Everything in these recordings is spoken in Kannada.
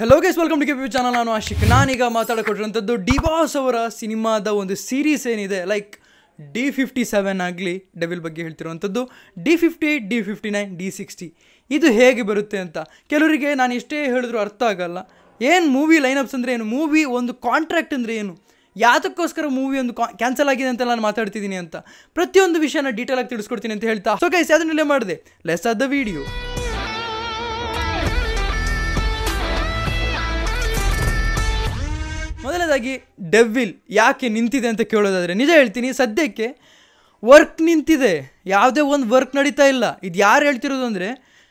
Hello guys, welcome to K P channel. ನಾನು ಆಶಿಕ್. ನಾನೀಗ ಮಾತಾಡಿಕೊಟ್ಟಿರೋಂಥದ್ದು ಡಿ ಬಾಸ್ ಅವರ ಸಿನಿಮಾದ ಒಂದು ಸೀರೀಸ್ ಏನಿದೆ, ಲೈಕ್ D57 ಆಗಲಿ, ಡೆವಿಲ್ ಬಗ್ಗೆ ಹೇಳ್ತಿರೋವಂಥದ್ದು, D58, D59, D60 ಇದು ಹೇಗೆ ಬರುತ್ತೆ ಅಂತ. ಕೆಲವರಿಗೆ ನಾನು ಎಷ್ಟೇ ಹೇಳಿದ್ರು ಅರ್ಥ ಆಗಲ್ಲ. ಏನು ಮೂವಿ ಲೈನಪ್ಸ್ ಅಂದರೆ ಏನು, ಮೂವಿ ಒಂದು ಕಾಂಟ್ರಾಕ್ಟ್ ಅಂದರೆ ಏನು, ಯಾತಕ್ಕೋಸ್ಕರ ಮೂವಿ ಒಂದು ಕ್ಯಾನ್ಸಲ್ ಆಗಿದೆ ಅಂತ ನಾನು ಮಾತಾಡ್ತಿದ್ದೀನಿ ಅಂತ ಪ್ರತಿಯೊಂದು ವಿಷಯನ ಡೀಟೇಲ್ ಆಗಿ ತಿಳಿಸ್ಕೊಡ್ತೀನಿ ಅಂತ ಹೇಳ್ತಾ, ಸೊ ಗೈಸ್ ಅದನ್ನೆಲ್ಲ ಮಾಡಿದೆ. Let's start the video. ಮೊದಲನೇದಾಗಿ ಡೆವಿಲ್ ಯಾಕೆ ನಿಂತಿದೆ ಅಂತ ಕೇಳೋದಾದರೆ, ನಿಜ ಹೇಳ್ತೀನಿ, ಸದ್ಯಕ್ಕೆ ವರ್ಕ್ ನಿಂತಿದೆ, ಯಾವುದೇ ಒಂದು ವರ್ಕ್ ನಡೀತಾ ಇಲ್ಲ. ಇದು ಯಾರು ಹೇಳ್ತಿರೋದು ಅಂದರೆ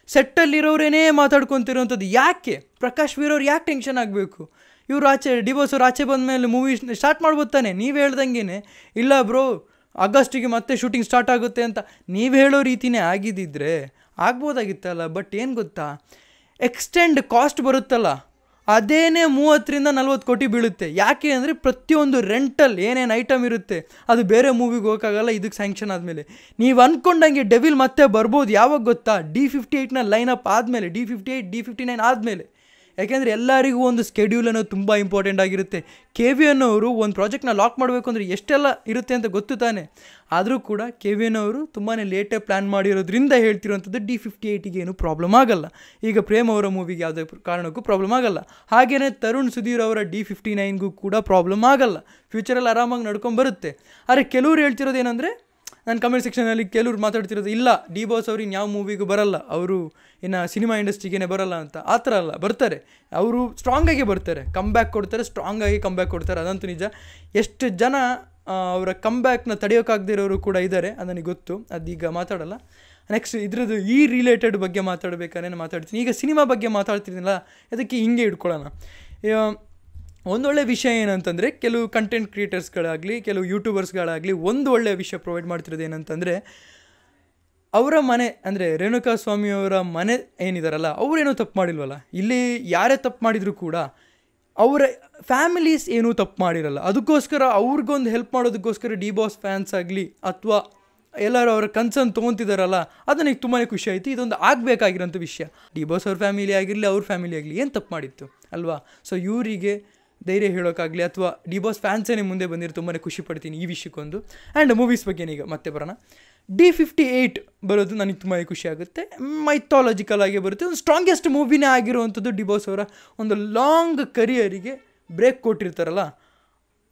ಸೆಟ್ಟಲ್ಲಿರೋರೇನೇ ಮಾತಾಡ್ಕೊತಿರೋವಂಥದ್ದು. ಯಾಕೆ ಪ್ರಕಾಶ್ ವೀರ್ ಅವ್ರು ಯಾಕೆ ಟೆನ್ಷನ್ ಆಗಬೇಕು? ಇವರು ಆಚೆ ಡಿವೋರ್ಸ್ ಅವ್ರು ಆಚೆ ಬಂದ ಮೇಲೆ ಮೂವಿ ಸ್ಟಾರ್ಟ್ ಮಾಡ್ಬೋದು ತಾನೆ. ನೀವು ಹೇಳ್ದಂಗೆ ಇಲ್ಲ ಬ್ರೋ ಆಗಸ್ಟಿಗೆ ಮತ್ತೆ ಶೂಟಿಂಗ್ ಸ್ಟಾರ್ಟ್ ಆಗುತ್ತೆ ಅಂತ ನೀವು ಹೇಳೋ ರೀತಿಯೇ ಆಗಿದ್ದಿದ್ರೆ ಆಗ್ಬೋದಾಗಿತ್ತಲ್ಲ. ಬಟ್ ಏನು ಗೊತ್ತಾ, ಎಕ್ಸ್ಟೆಂಡ್ ಕಾಸ್ಟ್ ಬರುತ್ತಲ್ಲ, ಅದೇನೇ 30-40 ಕೋಟಿ ಬೀಳುತ್ತೆ. ಯಾಕೆ ಅಂದರೆ ಪ್ರತಿಯೊಂದು ರೆಂಟಲ್ ಏನೇನು ಐಟಮ್ ಇರುತ್ತೆ ಅದು ಬೇರೆ ಮೂವಿಗೆ ಹೋಗೋಕ್ಕಾಗಲ್ಲ. ಇದಕ್ಕೆ ಸ್ಯಾಂಕ್ಷನ್ ಆದಮೇಲೆ ನೀವು ಅಂದ್ಕೊಂಡಂಗೆ ಡೆವಿಲ್ ಮತ್ತೆ ಬರ್ಬೋದು. ಯಾವಾಗ ಗೊತ್ತಾ, D58ನ ಲೈನಪ್ ಆದಮೇಲೆ, D58, D59 ಆದಮೇಲೆ. ಯಾಕೆಂದರೆ ಎಲ್ಲರಿಗೂ ಒಂದು ಸ್ಕೆಡ್ಯೂಲ್ ಅನ್ನೋದು ತುಂಬ ಇಂಪಾರ್ಟೆಂಟ್ ಆಗಿರುತ್ತೆ. KVN ಅವರು ಒಂದು ಪ್ರಾಜೆಕ್ಟ್ನ ಲಾಕ್ ಮಾಡಬೇಕು ಅಂದರೆ ಎಷ್ಟೆಲ್ಲ ಇರುತ್ತೆ ಅಂತ ಗೊತ್ತು ತಾನೆ. ಆದರೂ ಕೂಡ KVN ಅವರು ತುಂಬಾ ಲೇಟೇ ಪ್ಲ್ಯಾನ್ ಮಾಡಿರೋದ್ರಿಂದ ಹೇಳ್ತಿರೋವಂಥದ್ದು D58ಗೆ ಏನು ಪ್ರಾಬ್ಲಮ್ ಆಗಲ್ಲ. ಈಗ ಪ್ರೇಮ್ ಅವರ ಮೂವಿಗೆ ಯಾವುದೇ ಕಾರಣಕ್ಕೂ ಪ್ರಾಬ್ಲಮ್ ಆಗಲ್ಲ. ಹಾಗೆಯೇ ತರುಣ್ ಸುಧೀರ್ ಅವರ D59ಗೂ ಕೂಡ ಪ್ರಾಬ್ಲಮ್ ಆಗಲ್ಲ. ಫ್ಯೂಚರಲ್ಲಿ ಆರಾಮಾಗಿ ನಡ್ಕೊಂಬರುತ್ತೆ. ಆದರೆ ಕೆಲವ್ರು ಹೇಳ್ತಿರೋದು ಏನಂದರೆ, ನಾನು ಕಮೆಂಟ್ ಸೆಕ್ಷನಲ್ಲಿ ಕೆಲವ್ರು ಮಾತಾಡ್ತಿರೋದು, ಇಲ್ಲ ಡಿ ಬಾಸ್ ಅವ್ರು ಇನ್ನು ಯಾವ ಮೂವಿಗೂ ಬರಲ್ಲ, ಅವರು ಇನ್ನು ಸಿನಿಮಾ ಇಂಡಸ್ಟ್ರಿಗೇ ಬರಲ್ಲ ಅಂತ. ಆ ಥರ ಅಲ್ಲ, ಬರ್ತಾರೆ. ಅವರು ಸ್ಟ್ರಾಂಗಾಗಿ ಬರ್ತಾರೆ, ಕಮ್ಬ್ಯಾಕ್ ಕೊಡ್ತಾರೆ, ಸ್ಟ್ರಾಂಗಾಗಿ ಕಮ್ಬ್ಯಾಕ್ ಕೊಡ್ತಾರೆ. ಅದಂತೂ ನಿಜ. ಎಷ್ಟು ಜನ ಅವರ ಕಮ್ಬ್ಯಾಕ್ನ ತಡೆಯೋಕ್ಕಾಗದಿರೋರು ಕೂಡ ಇದ್ದಾರೆ, ಅದು ನನಗೆ ಗೊತ್ತು. ಅದೀಗ ಮಾತಾಡಲ್ಲ. ನೆಕ್ಸ್ಟ್ ಇದ್ರದ್ದು ಈ ರಿಲೇಟೆಡ್ ಬಗ್ಗೆ ಮಾತಾಡಬೇಕಾದ್ರೆ ಮಾತಾಡ್ತೀನಿ. ಈಗ ಸಿನಿಮಾ ಬಗ್ಗೆ ಮಾತಾಡ್ತಿದ್ದೀನಲ್ಲ, ಅದಕ್ಕೆ ಹಿಂಗೆ ಇಟ್ಕೊಳ್ಳೋಣ. ಒಂದೊಳ್ಳೆ ವಿಷಯ ಏನಂತಂದರೆ, ಕೆಲವು ಕಂಟೆಂಟ್ ಕ್ರಿಯೇಟರ್ಸ್ಗಳಾಗಲಿ, ಕೆಲವು ಯೂಟ್ಯೂಬರ್ಸ್ಗಳಾಗಲಿ ಒಂದು ಒಳ್ಳೆಯ ವಿಷಯ ಪ್ರೊವೈಡ್ ಮಾಡ್ತಿರೋದು ಏನಂತಂದರೆ, ಅವರ ಮನೆ ಅಂದರೆ ರೇಣುಕಾ ಸ್ವಾಮಿಯವರ ಮನೆ ಏನಿದಾರಲ್ಲ, ಅವರೇನೂ ತಪ್ಪು ಮಾಡಿಲ್ವಲ್ಲ. ಇಲ್ಲಿ ಯಾರೇ ತಪ್ಪು ಮಾಡಿದರೂ ಕೂಡ ಅವರ ಫ್ಯಾಮಿಲೀಸ್ ಏನೂ ತಪ್ಪು ಮಾಡಿರಲ್ಲ. ಅದಕ್ಕೋಸ್ಕರ ಅವ್ರಿಗೊಂದು ಹೆಲ್ಪ್ ಮಾಡೋದಕ್ಕೋಸ್ಕರ ಡಿ ಬಾಸ್ ಫ್ಯಾನ್ಸ್ ಆಗಲಿ ಅಥವಾ ಎಲ್ಲರೂ ಅವರ ಕನ್ಸರ್ನ್ ತೊಗೊತಿದ್ದಾರಲ್ಲ, ಅದು ನನಗೆ ತುಂಬಾ ಖುಷಿ ಆಯಿತು. ಇದೊಂದು ಆಗಬೇಕಾಗಿರೋಂಥ ವಿಷಯ. ಡಿ ಬಾಸ್ ಅವ್ರ ಫ್ಯಾಮಿಲಿ ಆಗಿರಲಿ, ಅವ್ರ ಫ್ಯಾಮಿಲಿ ಆಗಲಿ, ಏನು ತಪ್ಪು ಮಾಡಿತ್ತು ಅಲ್ವಾ? ಸೊ ಇವರಿಗೆ ಧೈರ್ಯ ಹೇಳೋಕ್ಕಾಗಲಿ ಅಥವಾ ಡಿ ಬಾಸ್ ಫ್ಯಾನ್ಸೇನೇ ಮುಂದೆ ಬಂದಿರೋ ತುಂಬಾ ಖುಷಿ ಪಡ್ತೀನಿ ಈ ವಿಷಯಕ್ಕೊಂದು. ಆ್ಯಂಡ್ ಮೂವೀಸ್ ಬಗ್ಗೆ ಈಗ ಮತ್ತೆ ಬರೋಣ. D58 ಬರೋದು ನನಗೆ ತುಂಬಾ ಖುಷಿ ಆಗುತ್ತೆ. ಮೈಥಾಲಜಿಕಲ್ ಆಗಿ ಬರುತ್ತೆ. ಒಂದು ಸ್ಟ್ರಾಂಗೆಸ್ಟ್ ಮೂವಿನೇ ಆಗಿರುವಂಥದ್ದು. ಡಿ ಬಾಸ್ ಅವರ ಒಂದು ಲಾಂಗ್ ಕರಿಯರಿಗೆ ಬ್ರೇಕ್ ಕೊಟ್ಟಿರ್ತಾರಲ್ಲ,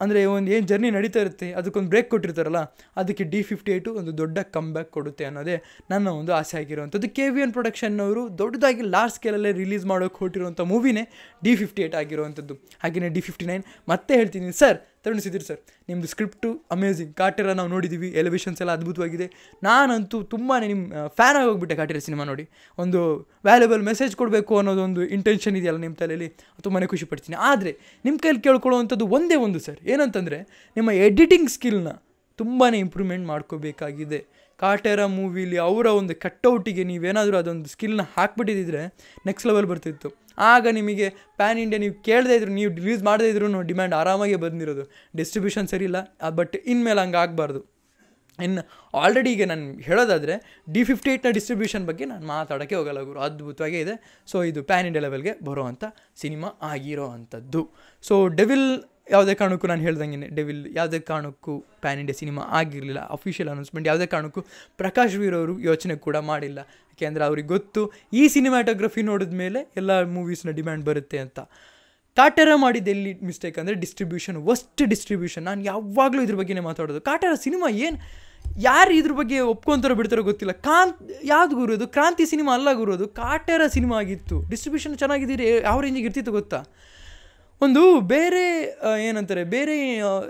ಅಂದರೆ ಒಂದು ಏನು ಜರ್ನಿ ನಡೀತಾ ಇರುತ್ತೆ ಅದಕ್ಕೊಂದು ಬ್ರೇಕ್ ಕೊಟ್ಟಿರ್ತಾರಲ್ಲ, ಅದಕ್ಕೆ D58 ಒಂದು ದೊಡ್ಡ ಕಮ್ಬ್ಯಾಕ್ ಕೊಡುತ್ತೆ ಅನ್ನೋದೇ ನನ್ನ ಒಂದು ಆಸೆ ಆಗಿರುವಂಥದ್ದು. KVN ಪ್ರೊಡಕ್ಷನ್ನವರು ದೊಡ್ಡದಾಗಿ ಲಾರ್ಜ್ ಸ್ಕೇಲಲ್ಲೇ ರಿಲೀಸ್ ಮಾಡೋಕ್ಕೆ ಹೊರಟಿರುವಂಥ ಮೂವಿನೇ D58 ಆಗಿರುವಂಥದ್ದು. ಹಾಗೆಯೇ D59 ಮತ್ತೆ ಹೇಳ್ತೀನಿ ಸರ್, ತರುಣ್ ಸುಧೀರ್ ಸರ್, ನಿಮ್ಮದು ಸ್ಕ್ರಿಪ್ಟು ಅಮೇಝಿಂಗ್. ಕಾಟೇರ ನಾವು ನೋಡಿದ್ದೀವಿ, ಎಲಿವೇಷನ್ಸ್ ಎಲ್ಲ ಅದ್ಭುತವಾಗಿದೆ. ನಾನಂತೂ ತುಂಬಾ ನಿಮ್ಮ ಫ್ಯಾನ್ ಆಗಿ ಹೋಗ್ಬಿಟ್ಟೆ ಕಾಟೇರ ಸಿನಿಮಾ ನೋಡಿ. ಒಂದು ವ್ಯಾಲ್ಯೂಬಲ್ ಮೆಸೇಜ್ ಕೊಡಬೇಕು ಅನ್ನೋದೊಂದು ಇಂಟೆನ್ಷನ್ ಇದೆಯಲ್ಲ ನಿಮ್ಮ ತಲೆಯಲ್ಲಿ, ತುಂಬಾ ಖುಷಿ ಪಡ್ತೀನಿ. ಆದರೆ ನಿಮ್ಮ ಕೈಲಿ ಕೇಳ್ಕೊಳ್ಳುವಂಥದ್ದು ಒಂದೇ ಒಂದು ಸರ್, ಏನಂತಂದರೆ ನಿಮ್ಮ ಎಡಿಟಿಂಗ್ ಸ್ಕಿಲ್ನ ತುಂಬಾ ಇಂಪ್ರೂವ್ಮೆಂಟ್ ಮಾಡ್ಕೋಬೇಕಾಗಿದೆ. ಕಾಟೇರ ಮೂವಿಲಿ ಅವರ ಒಂದು ಕಟ್ಔಟಿಗೆ ನೀವೇನಾದರೂ ಅದೊಂದು ಸ್ಕಿಲ್ನ ಹಾಕ್ಬಿಟ್ಟಿದ್ದರೆ ನೆಕ್ಸ್ಟ್ ಲೆವೆಲ್ ಬರ್ತಿತ್ತು. ಆಗ ನಿಮಗೆ ಪ್ಯಾನ್ ಇಂಡಿಯಾ ನೀವು ಕೇಳದೇ ಇದ್ರು, ನೀವು ರಿಲೀಸ್ ಮಾಡದೇ ಇದ್ರೂ ಡಿಮ್ಯಾಂಡ್ ಆರಾಮಾಗಿ ಬಂದಿರೋದು. ಡಿಸ್ಟ್ರಿಬ್ಯೂಷನ್ ಸರಿ ಇಲ್ಲ, ಬಟ್ ಇನ್ಮೇಲೆ ಹಂಗೆ ಆಗಬಾರ್ದು. ಇನ್ನು ಆಲ್ರೆಡಿ ಈಗ ನಾನು ಹೇಳೋದಾದರೆ D58ನ ಡಿಸ್ಟ್ರಿಬ್ಯೂಷನ್ ಬಗ್ಗೆ ನಾನು ಮಾತಾಡೋಕ್ಕೆ ಹೋಗಲ್ಲ ಗುರು, ಅದ್ಭುತವಾಗೇ ಇದೆ. ಸೊ ಇದು ಪ್ಯಾನ್ ಇಂಡಿಯಾ ಲೆವೆಲ್ಗೆ ಬರೋವಂಥ ಸಿನಿಮಾ ಆಗಿರೋ ಅಂಥದ್ದು. ಸೊ ಡೆವಿಲ್ ಯಾವುದೇ ಕಾರಣಕ್ಕೂ, ನಾನು ಹೇಳ್ದಂಗೆ ಡೆವಿಲ್ ಯಾವುದೇ ಕಾರಣಕ್ಕೂ ಪ್ಯಾನ್ ಇಂಡಿಯಾ ಸಿನಿಮಾ ಆಗಿರಲಿಲ್ಲ. ಅಫಿಷಿಯಲ್ ಅನೌನ್ಸ್ಮೆಂಟ್ ಯಾವುದೇ ಕಾರಣಕ್ಕೂ ಪ್ರಕಾಶ್ ವೀರ್ ಅವರು ಯೋಚನೆ ಕೂಡ ಮಾಡಿಲ್ಲ. ಯಾಕೆಂದರೆ ಅವ್ರಿಗೆ ಗೊತ್ತು ಈ ಸಿನಿಮಾಟೋಗ್ರಫಿ ನೋಡಿದ ಮೇಲೆ ಎಲ್ಲ ಮೂವೀಸ್ನ ಡಿಮ್ಯಾಂಡ್ ಬರುತ್ತೆ ಅಂತ. ಕಾಟೇರ ಮಾಡಿದ್ದು ಎಲ್ಲಿ ಮಿಸ್ಟೇಕ್ ಅಂದರೆ ಡಿಸ್ಟ್ರಿಬ್ಯೂಷನ್, ವರ್ಸ್ಟ್ ಡಿಸ್ಟ್ರಿಬ್ಯೂಷನ್. ನಾನು ಯಾವಾಗಲೂ ಇದ್ರ ಬಗ್ಗೆನೇ ಮಾತಾಡೋದು. ಕಾಟೇರ ಸಿನಿಮಾ ಏನು, ಯಾರು ಇದ್ರ ಬಗ್ಗೆ ಒಪ್ಕೊತಾರೋ ಬಿಡ್ತಾರೋ ಗೊತ್ತಿಲ್ಲ. ಯಾವ್ದು ಗುರು ಅದು? ಕ್ರಾಂತಿ ಸಿನಿಮಾ ಅಲ್ಲ ಗುರು, ಅದು ಕಾಟೇರ ಸಿನಿಮಾ ಆಗಿತ್ತು. ಡಿಸ್ಟ್ರಿಬ್ಯೂಷನ್ ಚೆನ್ನಾಗಿದ್ದೀರಿ, ಯಾವ ರೇಂಜಿಗೆ ಇರ್ತಿತ್ತು ಗೊತ್ತಾ? ಒಂದು ಬೇರೆ ಏನಂತಾರೆ, ಬೇರೆ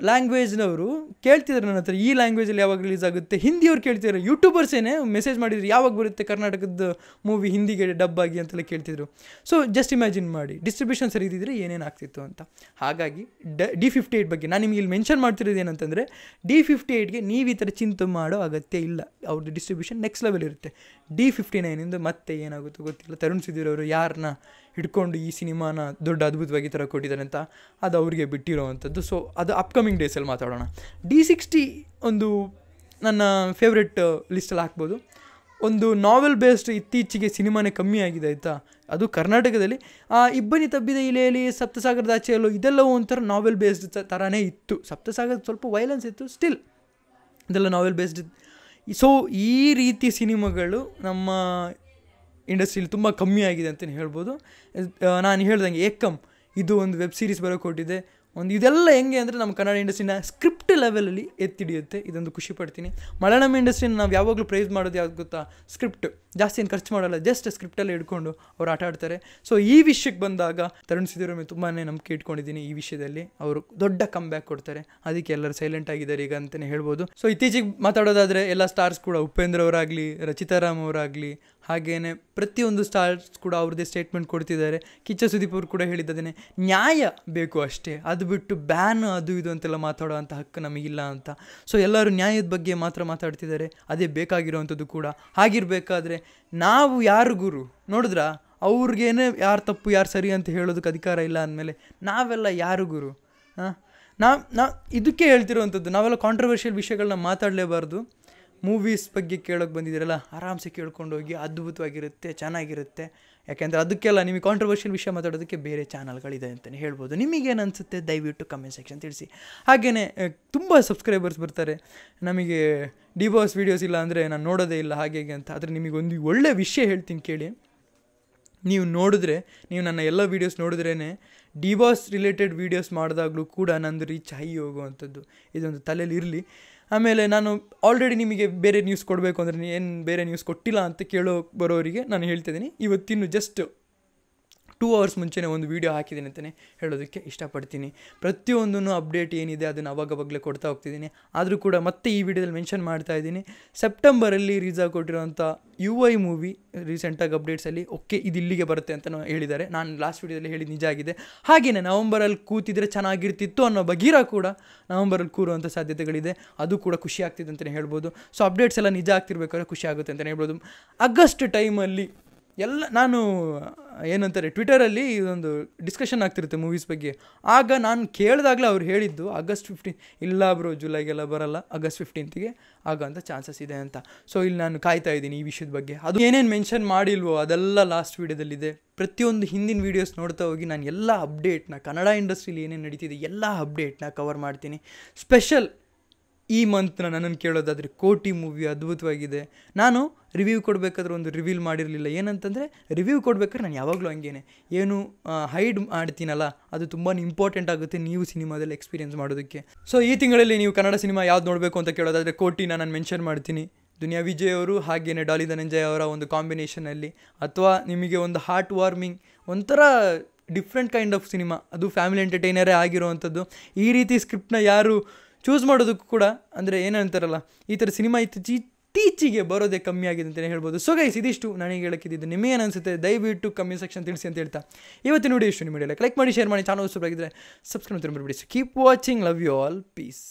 ಲ್ಯಾಂಗ್ವೇಜ್ನವರು ಕೇಳ್ತಿದ್ದಾರೆ ನನ್ನ ಹತ್ರ, ಈ ಲ್ಯಾಂಗ್ವೇಜಲ್ಲಿ ಯಾವಾಗ ರಿಲೀಸ್ ಆಗುತ್ತೆ. ಹಿಂದಿಯವ್ರು ಕೇಳ್ತಿದ್ದಾರೆ, ಯೂಟ್ಯೂಬರ್ಸೇನೆ ಮೆಸೇಜ್ ಮಾಡಿದ್ರು ಯಾವಾಗ ಬರುತ್ತೆ ಕರ್ನಾಟಕದ ಮೂವಿ ಹಿಂದಿಗೆ ಡಬ್ ಆಗಿ ಅಂತೆಲ್ಲ ಕೇಳ್ತಿದ್ರು. ಸೊ ಜಸ್ಟ್ ಇಮ್ಯಾಜಿನ್ ಮಾಡಿ, ಡಿಸ್ಟ್ರಿಬ್ಯೂಷನ್ ಸರಿ ಇದ್ದಿದ್ರೆ ಏನೇನು ಆಗ್ತಿತ್ತು ಅಂತ. ಹಾಗಾಗಿ D58 ಬಗ್ಗೆ ನಾನು ನಿಮಗೆ ಇಲ್ಲಿ ಮೆನ್ಷನ್ ಮಾಡ್ತಿರೋದು ಏನಂತಂದರೆ, D58ಗೆ ನೀವು ಈ ಥರ ಚಿಂತೆ ಮಾಡೋ ಅಗತ್ಯ ಇಲ್ಲ. ಅವ್ರದ್ದು ಡಿಸ್ಟ್ರಿಬ್ಯೂಷನ್ ನೆಕ್ಸ್ಟ್ ಲೆವೆಲ್ ಇರುತ್ತೆ. D59ಇಂದ ಮತ್ತೆ ಏನಾಗುತ್ತೋ ಗೊತ್ತಿಲ್ಲ. ತರುಣ್ ಸುಧೀರ್ ಅವರು ಯಾರನ್ನ ಹಿಡ್ಕೊಂಡು ಈ ಸಿನಿಮಾನ ದೊಡ್ಡ ಅದ್ಭುತವಾಗಿ ಥರ ಕೊಟ್ಟಿದ್ದಾರೆ ಅಂತ ಅದು ಅವ್ರಿಗೆ ಬಿಟ್ಟಿರೋವಂಥದ್ದು. ಸೊ ಅದು ಅಪ್ಕಮಿಂಗ್ ಡೇಸಲ್ಲಿ ಮಾತಾಡೋಣ. D60 ಒಂದು ನನ್ನ ಫೇವ್ರೆಟ್ ಲಿಸ್ಟಲ್ಲಿ ಹಾಕ್ಬೋದು. ಒಂದು ನಾವೆಲ್ ಬೇಸ್ಡ್ ಇತ್ತೀಚೆಗೆ ಸಿನಿಮಾನೇ ಕಮ್ಮಿ ಆಗಿದೆ ಆಯಿತಾ. ಅದು ಕರ್ನಾಟಕದಲ್ಲಿ ಇಬ್ಬನಿ ತಬ್ಬಿದ ಇಲೆಯಲ್ಲಿ ಸಪ್ತಸಾಗರದ ಆಚೆಯಲ್ಲೋ ಇದೆಲ್ಲ ಒಂಥರ ನಾವೆಲ್ ಬೇಸ್ಡ್ ಥರನೇ ಇತ್ತು. ಸಪ್ತಸಾಗರದ ಸ್ವಲ್ಪ ವೈಲೆನ್ಸ್ ಇತ್ತು, ಸ್ಟಿಲ್ ಇದೆಲ್ಲ ನಾವೆಲ್ ಬೇಸ್ಡ್. ಸೊ ಈ ರೀತಿ ಸಿನಿಮಾಗಳು ನಮ್ಮ ಇಂಡಸ್ಟ್ರಿಯಲ್ಲಿ ತುಂಬ ಕಮ್ಮಿ ಆಗಿದೆ ಅಂತಲೇ ಹೇಳ್ಬೋದು. ನಾನು ಹೇಳ್ದಂಗೆ ಏಕಮ್ ಇದು ಒಂದು ವೆಬ್ ಸೀರೀಸ್ ಬರೋಕ್ಕೆ ಕೊಟ್ಟಿದೆ. ಇದೆಲ್ಲ ಹೆಂಗೆ ಅಂದರೆ ನಮ್ಮ ಕನ್ನಡ ಇಂಡಸ್ಟ್ರಿನ ಸ್ಕ್ರಿಪ್ಟ್ ಲೆವೆಲಲ್ಲಿ ಎತ್ತಿಡಿಯುತ್ತೆ. ಇದೊಂದು ಖುಷಿ ಪಡ್ತೀನಿ. ಮಲಯಾಳಂ ಇಂಡಸ್ಟ್ರಿನ ನಾವು ಯಾವಾಗಲೂ ಪ್ರೈಸ್ ಮಾಡೋದು ಯಾವ್ದು ಗೊತ್ತಾ? ಸ್ಕ್ರಿಪ್ಟ್. ಜಾಸ್ತಿ ಏನು ಖರ್ಚು ಮಾಡೋಲ್ಲ, ಜಸ್ಟ್ ಸ್ಕ್ರಿಪ್ಟಲ್ಲೇ ಹಿಡ್ಕೊಂಡು ಅವ್ರು ಆಟ ಆಡ್ತಾರೆ. ಸೊ ಈ ವಿಷಯಕ್ಕೆ ಬಂದಾಗ ತರುಣ್ ಸಿದ್ದರಾಮಯ್ಯ ತುಂಬಾ ನಂಬಿಕೆ ಇಟ್ಕೊಂಡಿದ್ದೀನಿ ಈ ವಿಷಯದಲ್ಲಿ. ಅವರು ದೊಡ್ಡ ಕಮ್ ಬ್ಯಾಕ್ ಕೊಡ್ತಾರೆ, ಅದಕ್ಕೆ ಎಲ್ಲರೂ ಸೈಲೆಂಟ್ ಆಗಿದ್ದಾರೆ ಈಗ ಅಂತಲೇ ಹೇಳ್ಬೋದು. ಸೊ ಇತ್ತೀಚೆಗೆ ಮಾತಾಡೋದಾದರೆ ಎಲ್ಲ ಸ್ಟಾರ್ಸ್ ಕೂಡ, ಉಪೇಂದ್ರ ಅವರಾಗಲಿ, ರಚಿತಾರಾಮ್ ಅವರಾಗಲಿ, ಹಾಗೆಯೇ ಪ್ರತಿಯೊಂದು ಸ್ಟಾರ್ಸ್ ಕೂಡ ಅವ್ರದ್ದೇ ಸ್ಟೇಟ್ಮೆಂಟ್ ಕೊಡ್ತಿದ್ದಾರೆ. ಕಿಚ್ಚ ಸುದೀಪ್ ಅವರು ಕೂಡ ಹೇಳಿದ್ದೇನೆ, ನ್ಯಾಯ ಬೇಕು ಅಷ್ಟೇ, ಅದು ಬಿಟ್ಟು ಬ್ಯಾನ್ ಅದು ಇದು ಅಂತೆಲ್ಲ ಮಾತಾಡೋ ಅಂಥ ಹಕ್ಕು ನಮಗಿಲ್ಲ ಅಂತ. ಸೊ ಎಲ್ಲರೂ ನ್ಯಾಯದ ಬಗ್ಗೆ ಮಾತ್ರ ಮಾತಾಡ್ತಿದ್ದಾರೆ, ಅದೇ ಬೇಕಾಗಿರೋವಂಥದ್ದು ಕೂಡ. ಹಾಗಿರಬೇಕಾದ್ರೆ ನಾವು ಯಾರು ಗುರು? ನೋಡಿದ್ರಾ, ಅವ್ರಿಗೇನೆ ಯಾರು ತಪ್ಪು ಯಾರು ಸರಿ ಅಂತ ಹೇಳೋದಕ್ಕೆ ಅಧಿಕಾರ ಇಲ್ಲ ಅಂದಮೇಲೆ ನಾವೆಲ್ಲ ಯಾರು ಗುರು? ನಾ ಇದಕ್ಕೆ ಹೇಳ್ತಿರೋವಂಥದ್ದು, ನಾವೆಲ್ಲ ಕಾಂಟ್ರವರ್ಷಿಯಲ್ ವಿಷಯಗಳನ್ನ ಮಾತಾಡಲೇಬಾರ್ದು. ಮೂವೀಸ್ ಬಗ್ಗೆ ಕೇಳೋಕ್ಕೆ ಬಂದಿದ್ದೀರಲ್ಲ, ಆರಾಮ್ಸೆ ಕೇಳ್ಕೊಂಡೋಗಿ, ಅದ್ಭುತವಾಗಿರುತ್ತೆ, ಚೆನ್ನಾಗಿರುತ್ತೆ. ಯಾಕೆಂದರೆ ಅದಕ್ಕೆಲ್ಲ ನಿಮಗೆ ಕಾಂಟ್ರವರ್ಷಿಯಲ್ ವಿಷಯ ಮಾತಾಡೋದಕ್ಕೆ ಬೇರೆ ಚಾನಲ್ಗಳಿದೆ ಅಂತಲೇ ಹೇಳ್ಬೋದು. ನಿಮಗೇನು ಅನಿಸುತ್ತೆ ದಯವಿಟ್ಟು ಕಮೆಂಟ್ ಸೆಕ್ಷನ್ ತಿಳಿಸಿ. ಹಾಗೆಯೇ ತುಂಬ ಸಬ್ಸ್ಕ್ರೈಬರ್ಸ್ ಬರ್ತಾರೆ, ನಮಗೆ ಡಿ ಬಾಸ್ ವೀಡಿಯೋಸ್ ಇಲ್ಲ ಅಂದರೆ ನಾನು ನೋಡೋದೇ ಇಲ್ಲ ಹಾಗೆ ಅಂತ. ಆದರೆ ನಿಮಗೊಂದು ಒಳ್ಳೆಯ ವಿಷಯ ಹೇಳ್ತೀನಿ ಕೇಳಿ. ನೀವು ನೋಡಿದ್ರೆ, ನೀವು ನನ್ನ ಎಲ್ಲ ವೀಡಿಯೋಸ್ ನೋಡಿದ್ರೇ ಡಿ ಬಾಸ್ ರಿಲೇಟೆಡ್ ವೀಡಿಯೋಸ್ ಮಾಡಿದಾಗಲೂ ಕೂಡ ನಂದು ರೀಚ್ ಹೈ ಹೋಗುವಂಥದ್ದು, ಇದೊಂದು ತಲೆಯಲ್ಲಿ ಇರಲಿ. ಆಮೇಲೆ ನಾನು ಆಲ್ರೆಡಿ ನಿಮಗೆ ಬೇರೆ ನ್ಯೂಸ್ ಕೊಡಬೇಕು ಅಂದರೆ ಏನು ಬೇರೆ ನ್ಯೂಸ್ ಕೊಟ್ಟಿಲ್ಲ ಅಂತ ಬರೋರಿಗೆ ನಾನು ಹೇಳ್ತಿದ್ದೀನಿ. ಇವತ್ತಿನ್ನು ಜಸ್ಟ್ 2 hours ಮುಂಚೆನೇ ಒಂದು ವೀಡಿಯೋ ಹಾಕಿದ್ದೀನಿ ಅಂತಲೇ ಹೇಳೋದಕ್ಕೆ ಇಷ್ಟಪಡ್ತೀನಿ. ಪ್ರತಿಯೊಂದೂ ಅಪ್ಡೇಟ್ ಏನಿದೆ ಅದನ್ನು ಅವಾಗವಾಗಲೇ ಕೊಡ್ತಾ ಹೋಗ್ತಿದ್ದೀನಿ. ಆದರೂ ಕೂಡ ಮತ್ತೆ ಈ ವಿಡಿಯೋದಲ್ಲಿ ಮೆನ್ಷನ್ ಮಾಡ್ತಾ ಇದ್ದೀನಿ, ಸೆಪ್ಟೆಂಬರಲ್ಲಿ ರಿಲೀಸ್ ಕೊಟ್ಟಿರೋಂಥ UI ಮೂವಿ ರೀಸೆಂಟಾಗಿ ಅಪ್ಡೇಟ್ಸಲ್ಲಿ ಇದು ಇಲ್ಲಿಗೆ ಬರುತ್ತೆ ಅಂತ ಹೇಳಿದ್ದಾರೆ. ನಾನು ಲಾಸ್ಟ್ ವೀಡಿಯೋದಲ್ಲಿ ಹೇಳಿದ್ದು ನಿಜ ಆಗಿದೆ. ಹಾಗೆಯೇ ನವಂಬರಲ್ಲಿ ಕೂತಿದ್ರೆ ಚೆನ್ನಾಗಿರ್ತಿತ್ತು ಅನ್ನೋ ಬಗೀರ ಕೂಡ ನವಂಬರಲ್ಲಿ ಕೂರುವಂಥ ಸಾಧ್ಯತೆಗಳಿದೆ. ಅದು ಕೂಡ ಖುಷಿ ಆಗ್ತಿದೆ ಅಂತಲೇ ಹೇಳ್ಬೋದು. ಸೊ ಅಪ್ಡೇಟ್ಸ್ ಎಲ್ಲ ನಿಜ ಆಗ್ತಿರ್ಬೇಕಾದ್ರೆ ಖುಷಿ ಆಗುತ್ತೆ ಅಂತಲೇ ಹೇಳ್ಬೋದು. ಆಗಸ್ಟ್ ಟೈಮಲ್ಲಿ ಎಲ್ಲ ನಾನು ಏನಂತಾರೆ ಟ್ವಿಟರಲ್ಲಿ ಇದೊಂದು ಡಿಸ್ಕಷನ್ ಆಗ್ತಿರುತ್ತೆ ಮೂವೀಸ್ ಬಗ್ಗೆ. ಆಗ ನಾನು ಕೇಳಿದಾಗಲೇ ಅವ್ರು ಹೇಳಿದ್ದು August 15 ಇಲ್ಲ ಬ್ರೋ, ಜುಲೈಗೆಲ್ಲ ಬರಲ್ಲ, August 15ಗೆ ಆಗೋಂಥ ಚಾನ್ಸಸ್ ಇದೆ ಅಂತ. ಸೊ ಇಲ್ಲಿ ನಾನು ಕಾಯ್ತಾ ಇದ್ದೀನಿ ಈ ವಿಷಯದ ಬಗ್ಗೆ. ಅದು ಏನೇನು ಮೆನ್ಷನ್ ಮಾಡಿಲ್ವೋ ಅದೆಲ್ಲ ಲಾಸ್ಟ್ ವೀಡಿಯೋದಲ್ಲಿದೆ. ಪ್ರತಿಯೊಂದು ಹಿಂದಿನ ವೀಡಿಯೋಸ್ ನೋಡ್ತಾ ಹೋಗಿ ನಾನು ಎಲ್ಲ ಅಪ್ಡೇಟ್ನ, ಕನ್ನಡ ಇಂಡಸ್ಟ್ರಿಲಿ ಏನೇನು ನಡೀತಿದೆ ಎಲ್ಲ ಅಪ್ಡೇಟ್ನ ಕವರ್ ಮಾಡ್ತೀನಿ. ಸ್ಪೆಷಲ್ ಈ ಮಂತ್ನ ನನ್ನನ್ನು ಕೇಳೋದಾದರೆ ಕೋಟಿ ಮೂವಿ ಅದ್ಭುತವಾಗಿದೆ. ನಾನು ರಿವ್ಯೂ ಕೊಡಬೇಕಾದ್ರೆ ಒಂದು ರಿವೀಲ್ ಮಾಡಿರಲಿಲ್ಲ. ಏನಂತಂದರೆ ರಿವ್ಯೂ ಕೊಡ್ಬೇಕಾದ್ರೆ ನಾನು ಯಾವಾಗಲೂ ಹಂಗೇನೆ ಏನು ಹೈಡ್ ಮಾಡ್ತೀನಲ್ಲ, ಅದು ತುಂಬಾ ಇಂಪಾರ್ಟೆಂಟ್ ಆಗುತ್ತೆ ನೀವು ಸಿನಿಮಾದಲ್ಲಿ ಎಕ್ಸ್ಪೀರಿಯೆನ್ಸ್ ಮಾಡೋದಕ್ಕೆ. ಸೊ ಈ ತಿಂಗಳಲ್ಲಿ ನೀವು ಕನ್ನಡ ಸಿನಿಮಾ ಯಾವ್ದು ನೋಡಬೇಕು ಅಂತ ಕೇಳೋದಾದರೆ ಕೋಟಿನ ನಾನು ಮೆನ್ಷನ್ ಮಾಡ್ತೀನಿ. ದುನಿಯಾ ವಿಜಯ್ ಅವರು ಹಾಗೆಯೇ ಡಾಲಿ ಧನಂಜಯ ಅವರ ಒಂದು ಕಾಂಬಿನೇಷನಲ್ಲಿ, ಅಥವಾ ನಿಮಗೆ ಒಂದು ಹಾರ್ಟ್ ವಾರ್ಮಿಂಗ್ ಒಂಥರ ಡಿಫ್ರೆಂಟ್ ಕೈಂಡ್ ಆಫ್ ಸಿನಿಮಾ, ಅದು ಫ್ಯಾಮಿಲಿ ಎಂಟರ್ಟೈನರೇ ಆಗಿರೋವಂಥದ್ದು. ಈ ರೀತಿ ಸ್ಕ್ರಿಪ್ಟ್ನ ಯಾರು ಚೂಸ್ ಮಾಡೋದಕ್ಕೂ ಕೂಡ, ಅಂದರೆ ಏನಂತಾರಲ್ಲ, ಈ ಥರ ಸಿನಿಮಾ ಇತ್ತೀಚೆಗೆ ಬರೋದೇ ಕಮ್ಮಿ ಆಗಿದೆ ಅಂತಲೇ ಹೇಳ್ಬೋದು. ಸೊ ಗೈಸ್, ಇದಿಷ್ಟು ನನಗೆ ಹೇಳಕ್ಕಿದ್ದು. ನಿಮಗೇನು ಅನಿಸುತ್ತೆ ದಯವಿಟ್ಟು ಕಮೆಂಟ್ ಸೆಕ್ಷನ್ ತಿಳಿಸಿ ಅಂತ ಹೇಳ್ತಾ ಇವತ್ತಿನ ವಿಡಿಯೋ ಇಷ್ಟು. ನಿಮ್ಮ ಲೈಕ್ ಮಾಡಿ, ಶೇರ್ ಮಾಡಿ, ಚಾನಲ್ ಸಬ್ಸ್ಕ್ರೈಬ್ ಆಗಿದ್ದರೆ ಸಬ್ಸ್ಕ್ರೈಬ್ ಮಾಡ್ಬಿಡಿ. Keep watching, love you all, piece.